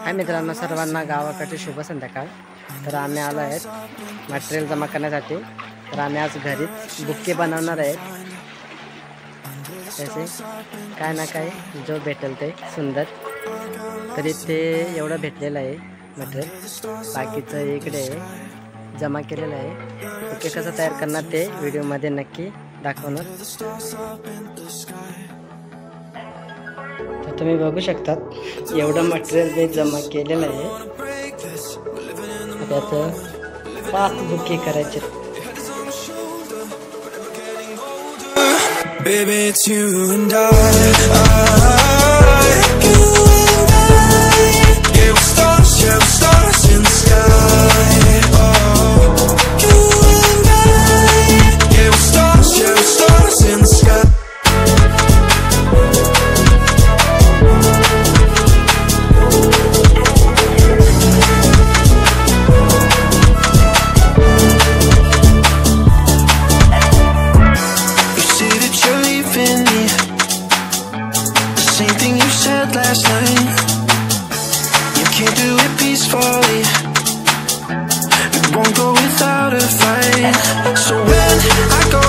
हाय मित्रांनो, सर्वांना गावाकडची शुभ संध्याकाळ। तर आम्ही आलो आहेत मटेरियल जमा करण्यासाठी। तर आम्ही आज घरीच बुके बनवणार आहेत। तसे काय ना काय जो भेटेल ते सुंदर, तरी ते एवढं भेटलेलं आहे मटेरियल। बाकीचं इकडे जमा केलेलं आहे। बुके कसं तयार करणार ते व्हिडिओमध्ये नक्की दाखवणार। तर तुम्ही बघू शकतात एवढं मटेरियल मी जमा केलेलं आहे। त्याचं 5 बुके करायचे। Baby, it's you and I. Yeah, we're stars in the sky. Oh, you and I. Yeah, we're stars in the sky. Same thing you said last night. You can't do it peacefully. It won't go without a fight. So when I go,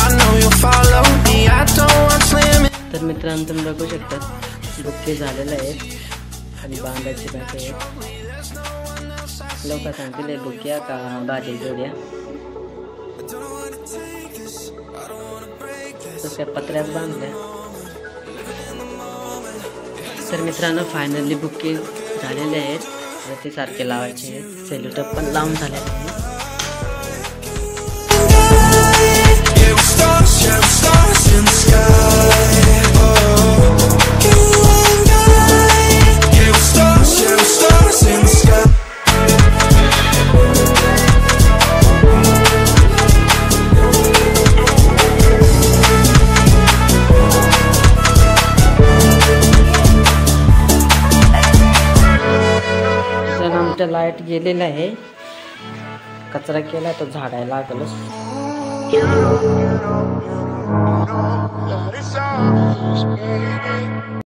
I know you'll follow me. I don't want slamming. तर मित्रांनो, तुम्ही बघू शकता bouquet झालेले आहेत आणि बांधायचे बाकी आहेत। लोक सांगतील बुक्या का बाजी जोड्या, तसं पत्र्यात बांधल्या। तर मित्रांनो, फायनली बुके झालेले आहेत। ते सारखे लावायचे आहेत। सेल्युटअप पण लावून झालेले आहे। लाईट गेलेला आहे, कचरा केला तो झाडायला लागलो।